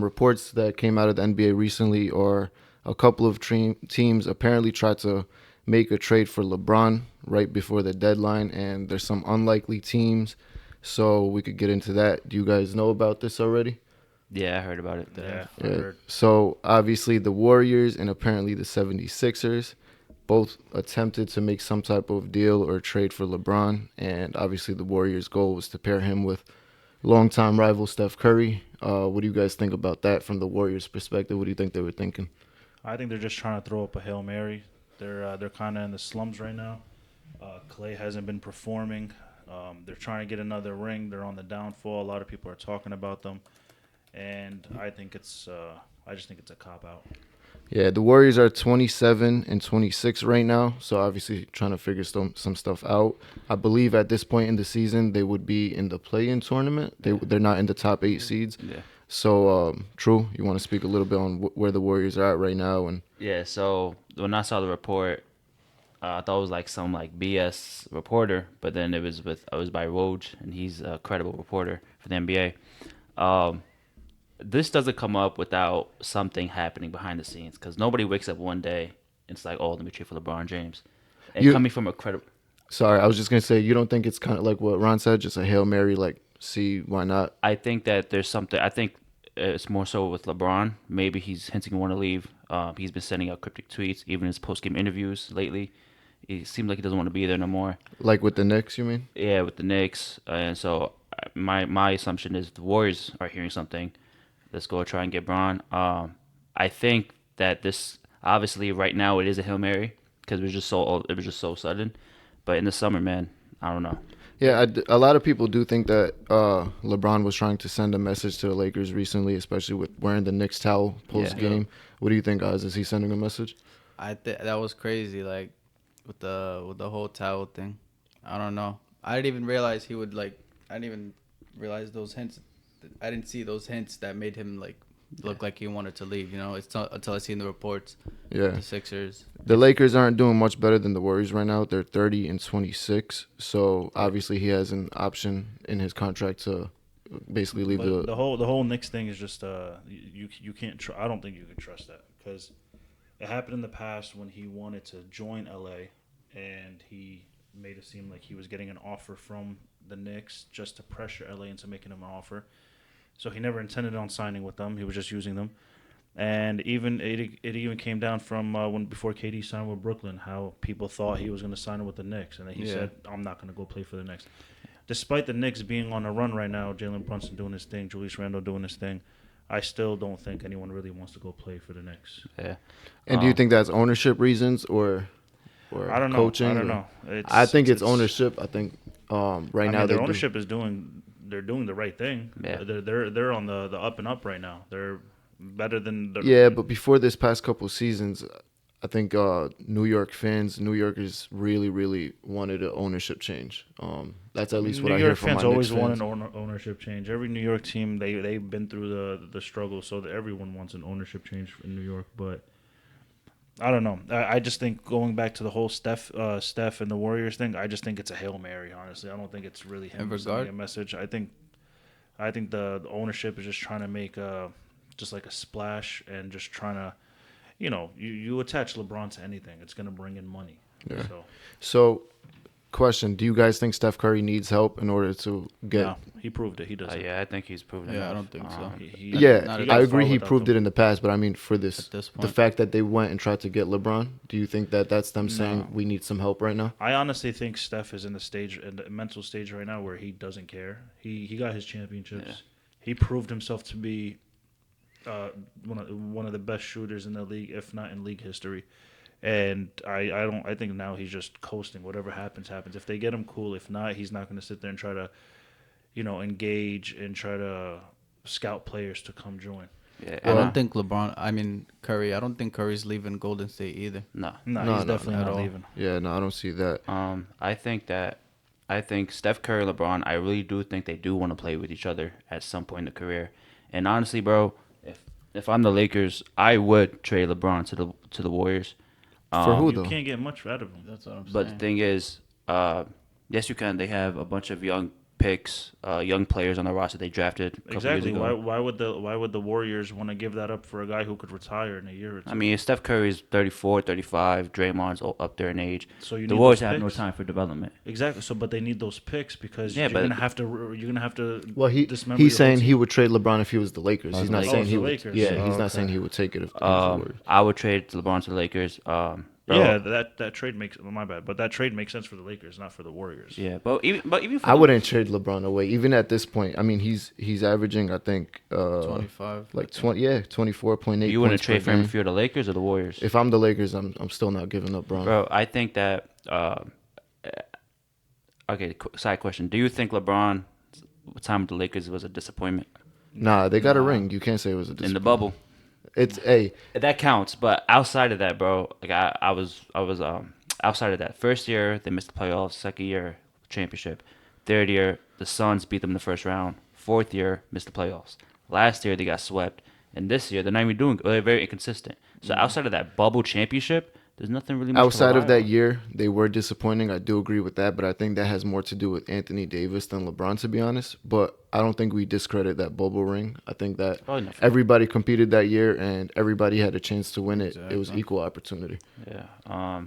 reports that came out of the NBA recently are a couple of teams apparently tried to make a trade for LeBron right before the deadline, and there's some unlikely teams. So we could get into that. Do you guys know about this already? Yeah, I heard about it. Yeah, I Yeah. heard. So obviously the Warriors and apparently the 76ers both attempted to make some type of deal or trade for LeBron, and obviously the Warriors' goal was to pair him with longtime rival Steph Curry. What do you guys think about that from the Warriors' perspective? What do you think they were thinking? I think they're just trying to throw up a Hail Mary. They're kind of in the slums right now. Clay hasn't been performing. They're trying to get another ring. They're on the downfall. A lot of people are talking about them, and I just think it's a cop out. Yeah, the Warriors are 27 and 26 right now, so obviously trying to figure some stuff out. I believe at this point in the season they would be in the play-in tournament. They're not in the top 8 seeds. Yeah. So, True, you want to speak a little bit on where the Warriors are at right now? And Yeah. So when I saw the report, I thought it was like some like BS reporter, but then it was by Woj, and he's a credible reporter for the NBA. Um, this doesn't come up without something happening behind the scenes because nobody wakes up one day and it's like, oh, let me trade for LeBron James. And you, coming from a credible, sorry, I was just gonna say you don't think it's kind of like what Ron said, just a Hail Mary, like see why not? I think that there's something. I think it's more so with LeBron. Maybe he's hinting he want to leave. He's been sending out cryptic tweets, even in his post game interviews lately. It seems like he doesn't want to be there no more. Like with the Knicks, you mean? Yeah, with the Knicks, and so my assumption is the Warriors are hearing something. Let's go try and get Braun. I think that this obviously right now it is a Hail Mary because it was just so sudden. But in the summer, man, I don't know. Yeah, a lot of people do think that LeBron was trying to send a message to the Lakers recently, especially with wearing the Knicks towel post Yeah. game. What do you think, guys? Is he sending a message? That was crazy. Like with the whole towel thing. I don't know. I didn't even realize he would like. I didn't even realize those hints. I didn't see those hints that made him like look like he wanted to leave. You know, it's not until I seen the reports. Yeah. The Sixers. The Lakers aren't doing much better than the Warriors right now. They're 30 and 26. So obviously he has an option in his contract to basically leave But the whole Knicks thing is just you can't I don't think you can trust that because it happened in the past when he wanted to join LA and he made it seem like he was getting an offer from the Knicks just to pressure LA into making him an offer. So he never intended on signing with them. He was just using them. And even it even came down from when before KD signed with Brooklyn, how people thought he was going to sign with the Knicks, and then he said, "I'm not going to go play for the Knicks." Despite the Knicks being on a run right now, Jalen Brunson doing his thing, Julius Randle doing his thing, I still don't think anyone really wants to go play for the Knicks. Yeah. And do you think that's ownership reasons or I don't know. coaching? I don't or- know. I think it's ownership. I think right I now mean, they their ownership is they're doing the right thing. Yeah. They're on the up and up right now. They're better than the Yeah, but before this past couple seasons, I think New Yorkers really, really wanted an ownership change. That's at least what New I hear York from fans my always Knicks want fans. an ownership change. Every New York team they've been through the struggle, so that everyone wants an ownership change in New York. But I don't know. I just think going back to the whole Steph and the Warriors thing, I just think it's a Hail Mary. Honestly, I don't think it's really him sending a message. I think the ownership is just trying to make just like a splash and just trying to, you attach LeBron to anything, it's gonna bring in money. Yeah. So So, question: do you guys think Steph Curry needs help in order to get? no, he proved it. He does. Yeah, I think he's proven Yeah, enough. I don't think so. Yeah, Not I at agree. far He without proved them. it in the past, but I mean, for this, At this the point. fact that they went and tried to get LeBron, do you think that that's them saying No. we need some help right now? I honestly think Steph is in the mental stage right now where he doesn't care. He got his championships. Yeah. He proved himself to be one of the best shooters in the league, if not in league history. And I think now he's just coasting. Whatever happens, happens. If they get him, cool. If not, he's not going to sit there and try to, engage and try to scout players to come join. Yeah, I don't think Curry. I don't think Curry's leaving Golden State either. No. No, No, he's no, definitely not not at all. leaving. Yeah, no, I don't see that. I think Steph Curry and LeBron, I really do think they do want to play with each other at some point in the career. And honestly, bro, if I'm the Lakers, I would trade LeBron to the Warriors. For who You though? can't get much out of him. That's what I'm saying. But the thing is, yes, you can. They have a bunch of young picks, young players on the roster they drafted a couple Exactly. years ago. Why would the Warriors want to give that up for a guy who could retire in a year or two? I mean, Steph Curry's 34, 35. Draymond's up there in age. So you The need Warriors those have no picks. time for development. Exactly. So, but they need those picks because Yeah, you're but- gonna have to. Well, dismember your he's whole saying team. he would trade LeBron if he was the Lakers. Oh, He's the not Lakers. saying Oh, he the would. Lakers. Yeah, he's Oh, not saying okay. he would take it if he was the Warriors. I would trade LeBron to the Lakers. Bro, Yeah, that trade makes my bad, but that trade makes sense for the Lakers, not for the Warriors. Yeah, but even for I wouldn't trade LeBron away, even at this point. I mean, he's averaging, I think, 25. like 24.8. you wouldn't points trade per for him game. if you're the Lakers or the Warriors. If I'm the Lakers, I'm still not giving up Bron. Bro, I think that. Okay, side question: do you think LeBron's time with the Lakers was a disappointment Nah, they got a ring. You can't say it was a in the disappointment. bubble? It's a That counts, but outside of that, bro, like I was outside of that. First year they missed the playoffs. Second year championship. Third year the Suns beat them in the first round. Fourth year missed the playoffs. Last year they got swept, and this year they're not even doing. They're very inconsistent. So outside of that bubble championship, there's nothing really much to outside of rely that on. year, they were disappointing. I do agree with that, but I think that has more to do with Anthony Davis than LeBron, to be honest. But I don't think we discredit that bubble ring. I think that Oh, no, everybody competed that year and everybody had a chance to win it. It was Exactly. equal opportunity. Yeah.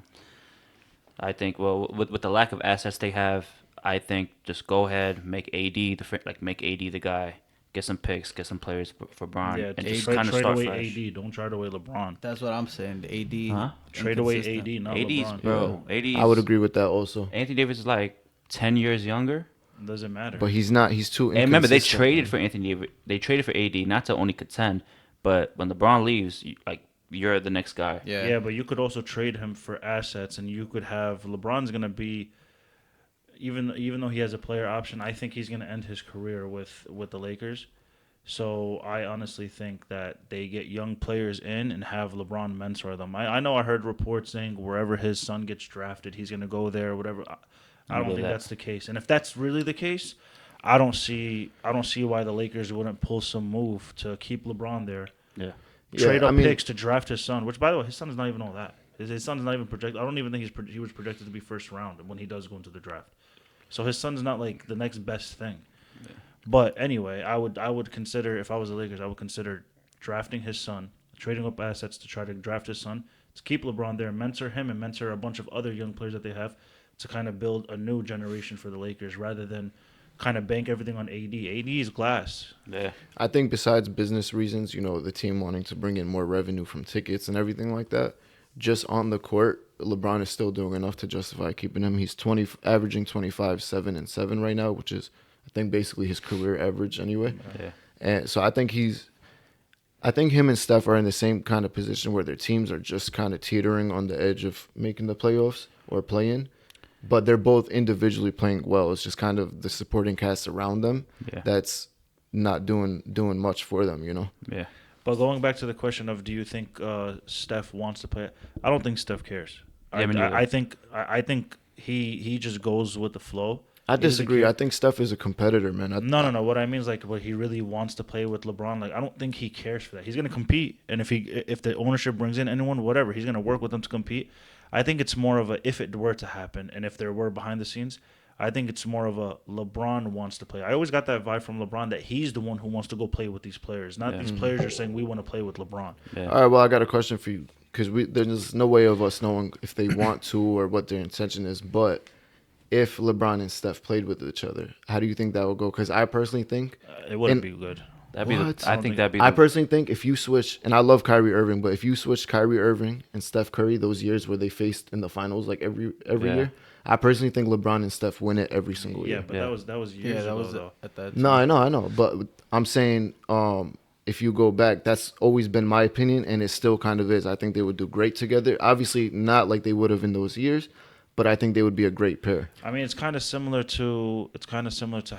I think with the lack of assets they have, I think just go ahead, make make AD the guy, get some picks, get some players for Bron, Yeah, and just just trade, kind of trade start away fresh. AD. Don't trade away LeBron. That's what I'm saying. The AD. Huh? Trade away inconsistent. AD, not AD's LeBron. bro. AD's, I would agree with that also. Anthony Davis is like 10 years younger. Doesn't matter. But he's not. He's too. And remember, they inconsistent, traded man. for Anthony Davis. They traded for AD not to only contend, but when LeBron leaves, you're the next guy. Yeah. Yeah, but you could also trade him for assets, and you could have LeBron's gonna be, even though he has a player option, I think he's gonna end his career with the Lakers. So I honestly think that they get young players in and have LeBron mentor them. I know I heard reports saying wherever his son gets drafted, he's gonna go there or whatever. I don't believe think that. that's the case. And if that's really the case, I don't see why the Lakers wouldn't pull some move to keep LeBron there. Yeah. Trade Yeah, up I mean- picks to draft his son, which by the way, his son is not even all that. His son's not even projected. I don't even think he was projected to be first round when he does go into the draft. So his son's not like the next best thing. Yeah. But anyway, I would consider, if I was the Lakers, I would consider drafting his son, trading up assets to try to draft his son, to keep LeBron there, mentor him, and mentor a bunch of other young players that they have to kind of build a new generation for the Lakers rather than kind of bank everything on AD. AD is glass. Yeah. I think besides business reasons, the team wanting to bring in more revenue from tickets and everything like that, just on the court, LeBron is still doing enough to justify keeping him. He's averaging 25, 7, and 7 right now, which is, I think, basically his career average anyway. Yeah. And so I think him and Steph are in the same kind of position where their teams are just kind of teetering on the edge of making the playoffs or play-in. But they're both individually playing well. It's just kind of the supporting cast around them Yeah. that's not doing much for them, Yeah. But going back to the question of, do you think Steph wants to play? I don't think Steph cares. Yeah, me neither. I think he just goes with the flow. I He doesn't disagree. care. I think Steph is a competitor, man. No. What I mean is, like, what he really wants to play with LeBron. Like, I don't think he cares for that. He's gonna compete, and if the ownership brings in anyone, whatever, he's gonna work with them to compete. I think it's more of a, if it were to happen, and if there were behind the scenes, I think it's more of a LeBron wants to play. I always got that vibe from LeBron that he's the one who wants to go play with these players, not Yeah. these players are saying we want to play with LeBron. Yeah. All right, well, I got a question for you because there's no way of us knowing if they want to or what their intention is. But if LeBron and Steph played with each other, how do you think that would go? Because I personally think, It wouldn't And- be good. That'd be. What? I think that'd be. I personally think if you switch, and I love Kyrie Irving, but if you switch Kyrie Irving and Steph Curry, those years where they faced in the finals like every Yeah. year, I personally think LeBron and Steph win it every single Yeah, year. but Yeah. that was years Yeah, that ago was though. at that. No, I know, but I'm saying if you go back, that's always been my opinion, and it still kind of is. I think they would do great together. Obviously, not like they would have in those years, but I think they would be a great pair. I mean, it's kind of similar to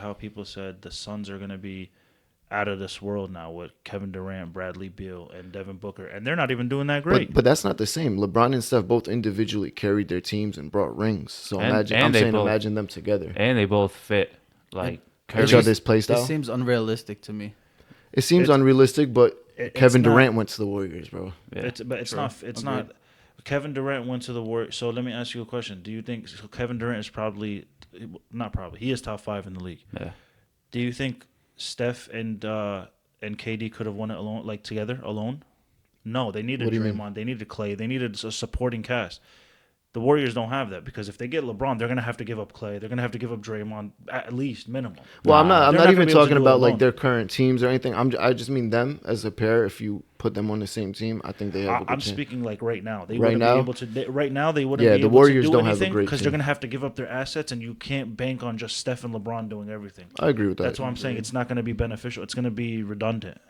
how people said the Suns are going to be out of this world now with Kevin Durant, Bradley Beal, and Devin Booker, and they're not even doing that great. But that's not the same. LeBron and Steph both individually carried their teams and brought rings. So And- imagine, and I'm they saying both- imagine them together. And they both fit like Each Curry's- other's play It style. seems unrealistic to me. It seems It's- unrealistic, but it's Kevin not- Durant went to the Warriors, bro. Yeah. It's True. not. Agreed. Kevin Durant went to the Warriors. So let me ask you a question. Do you think Kevin Durant is not probably, he is top 5 in the league. Yeah. Do you think Steph and KD could have won it alone, like together, alone? No, they needed What do you mean? Draymond. They needed Clay. They needed a supporting cast. The Warriors don't have that because if they get LeBron, they're gonna have to give up Clay. They're gonna have to give up Draymond at least minimum. Well, I'm Nah, not they're not even gonna be able to talking do it about like alone. their current teams or anything. I just mean them as a pair. If you put them on the same team, I think they have a good I'm chance. speaking like right now. They Right wouldn't now? be able to. Right now, they wouldn't Yeah, be the able Warriors to do don't have a anything great because they're team. gonna have to give up their assets, and you can't bank on just Steph and LeBron doing everything. I agree with that. That's why I'm saying it's not gonna be beneficial. It's gonna be redundant.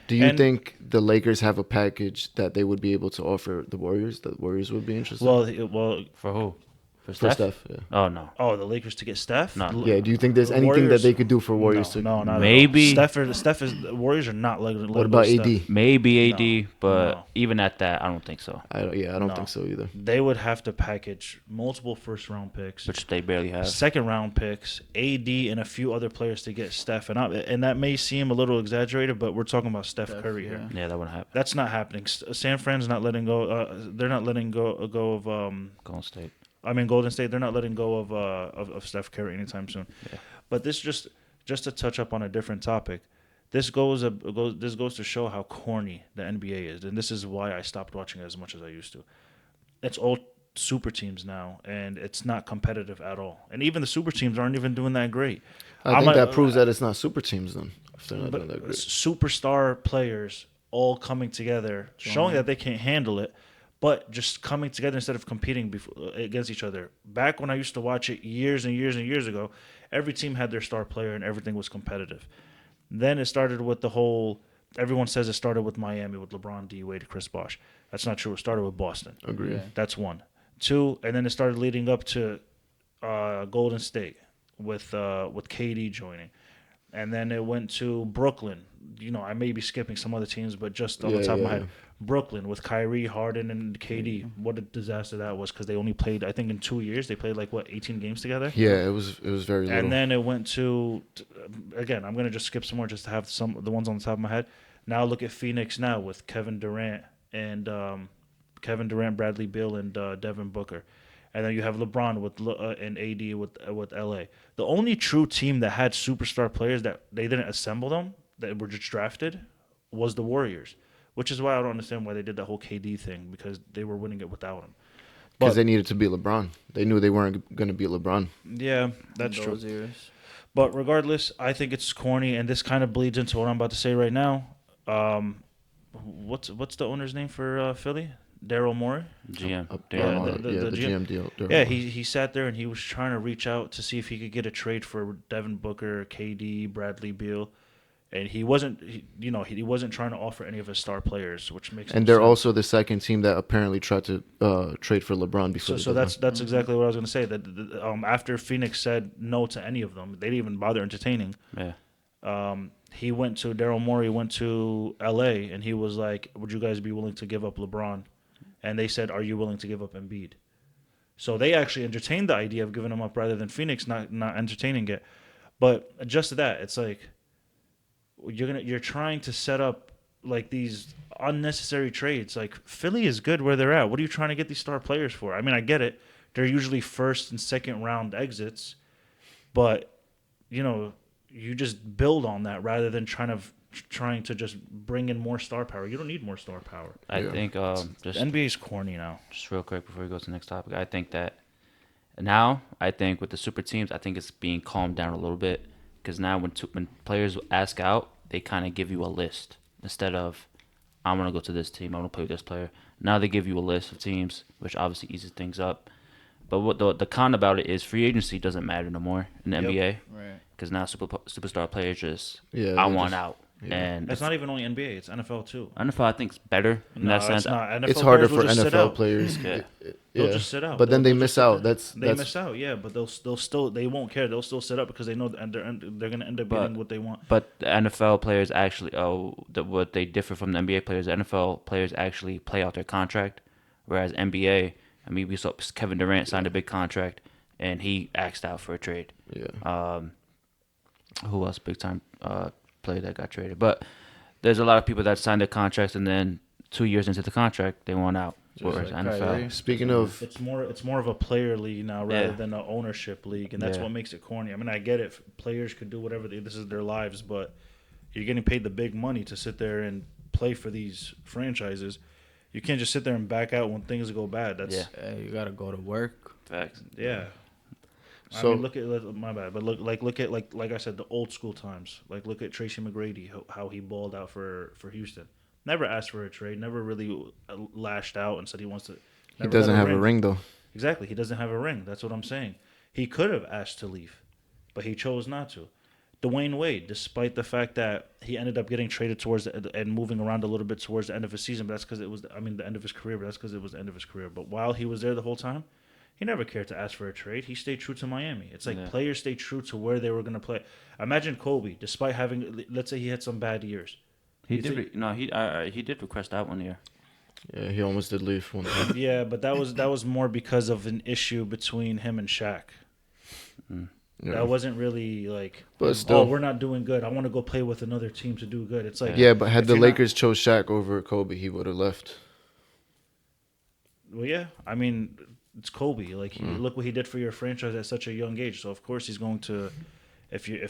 Do you and- think the Lakers have a package that they would be able to offer the Warriors? That the Warriors would be interested. Well, For who? for Steph? Steph, yeah. Oh no. oh, the Lakers to get Steph? No. Yeah. Do you think there's The anything Warriors- that they could do for Warriors? No, not Maybe. at all. Steph is the Warriors are not letting. What about AD? Maybe AD, No, but no. even at that, I don't think so. I don't No. think so either. They would have to package multiple first round picks, Which they barely have. second round picks, AD, and a few other players to get Steph. And that may seem a little exaggerated, but we're talking about Steph Curry here. Yeah, that wouldn't happen. That's not happening. San Fran's not letting go. They're not letting go of. Golden State. Golden State. They're not letting go of Steph Curry anytime soon. Yeah. But this just to touch up on a different topic. This goes to show how corny the NBA is, and this is why I stopped watching it as much as I used to. It's all super teams now, and it's not competitive at all. And even the super teams aren't even doing that great. I think that proves that it's not super teams then. If they're not doing that But great. superstar players all coming together, showing that they can't handle it, but just coming together instead of competing against each other. Back when I used to watch it years and years and years ago, every team had their star player and everything was competitive. Then it started with the whole. Everyone says it started with Miami with LeBron, D Wade, Chris Bosh. That's not true. It started with Boston. Agree. Yeah. That's one. Two, and then it started leading up to Golden State with KD joining, and then it went to Brooklyn. I may be skipping some other teams, but just on the top of my head, Brooklyn with Kyrie, Harden, and KD. What a disaster that was because they only played. I think in 2 years they played 18 games together. Yeah, it was very little. And then it went to again. I'm gonna just skip some more just to have some the ones on the top of my head. Now look at Phoenix now with Kevin Durant, Bradley Beal, and Devin Booker, and then you have LeBron and AD with LA. The only true team that had superstar players that they didn't assemble them that were just drafted was the Warriors, which is why I don't understand why they did that whole KD thing because they were winning it without him. Because they needed to beat LeBron. They knew they weren't going to beat LeBron. Yeah, that's true. Those years. But regardless, I think it's corny, and this kind of bleeds into what I'm about to say right now. What's the owner's name for Philly? Daryl Morey. GM. the the GM. GM deal. Yeah, he sat there and he was trying to reach out to see if he could get a trade for Devin Booker, KD, Bradley Beal, and he wasn't trying to offer any of his star players, which makes And no they're sense. also the second team that apparently tried to trade for LeBron before. So that's exactly what I was going to say. That after Phoenix said no to any of them, they didn't even bother entertaining. Yeah. Daryl Morey went to LA and he was like, "Would you guys be willing to give up LeBron?" And they said, "Are you willing to give up Embiid?" So they actually entertained the idea of giving him up rather than Phoenix not entertaining it. But just that, it's like you're trying to set up like these unnecessary trades. Like Philly is good where they're at. What are you trying to get these star players for? I mean, I get it. They're usually first and second round exits, but you just build on that rather than trying to just bring in more star power. You don't need more star power. I think The NBA's corny now. just real quick before we go to the next topic, I think that now with the super teams, I think it's being calmed down a little bit because now when players ask out, they kind of give you a list instead of I'm gonna go to this team, I'm gonna play with this player. Now they give you a list of teams, which obviously eases things up. But what the con about it is free agency doesn't matter no more in the NBA Right. because now superstar players just Yeah, I they want just- out. yeah. And It's not even only NBA; it's NFL too. NFL, I think, is better in that sense. It's not. NFL It's harder players will for just sit NFL out. players. Yeah. They'll just sit out. But then They'll they miss just sit out. there. That's They miss out, yeah. But they won't care. They'll still sit up because they know that they're going to end up getting what they want. But the NFL players actually, what they differ from the NBA players, the NFL players actually play out their contract, whereas NBA, I mean, we saw Kevin Durant signed a big contract, and he axed out for a trade. Yeah. Who else big time player that got traded? But there's a lot of people that signed their contracts and then 2 years into the contract, they want out. Just Whereas like NFL, Kyrie. Speaking of, It's more of a player league now rather Yeah. than an ownership league, and that's Yeah. what makes it corny. I mean, I get it. Players could do whatever this is their lives, but you're getting paid the big money to sit there and play for these franchises. You can't just sit there and back out when things go bad. That's Yeah. You gotta go to work. facts. yeah. So- I mean, look at my bad, but look at like I said, the old school times. Like look at Tracy McGrady, how he balled out for Houston. Never asked for a trade. Never really lashed out and said he wants to. he never doesn't got have a ring though. Exactly, he doesn't have a ring. That's what I'm saying. He could have asked to leave, but he chose not to. Dwayne Wade, despite the fact that he ended up getting traded towards and moving around a little bit towards the end of his season, but that's because it was, I mean, the end of his career, but that's because it was the end of his career. But while he was there the whole time, he never cared to ask for a trade. He stayed true to Miami. It's like Yeah. players stay true to where they were going to play. Imagine Kobe, despite having, let's say he had some bad years. He You did. think- He did request out 1 year. Yeah, he almost did leave one time. Yeah, but that was more because of an issue between him and Shaq. Yeah. That wasn't really like, But still- oh, we're not doing good. I want to go play with another team to do good. It's like, Yeah, but had if the you're not- Lakers chose Shaq over Kobe, he would have left. well, yeah. I mean, it's Kobe. Like, look what he did for your franchise at such a young age. So of course he's going to, if you're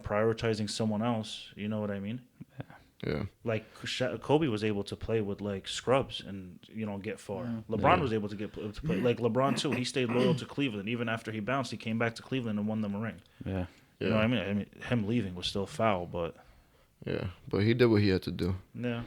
prioritizing someone else, you know what I mean. Yeah. Like Kobe was able to play with like scrubs and get far. LeBron was able to play like LeBron too. He stayed loyal to Cleveland even after he bounced. He came back to Cleveland and won them a ring. Yeah. You know what I mean? I mean, him leaving was still foul, but Yeah, but he did what he had to do. yeah.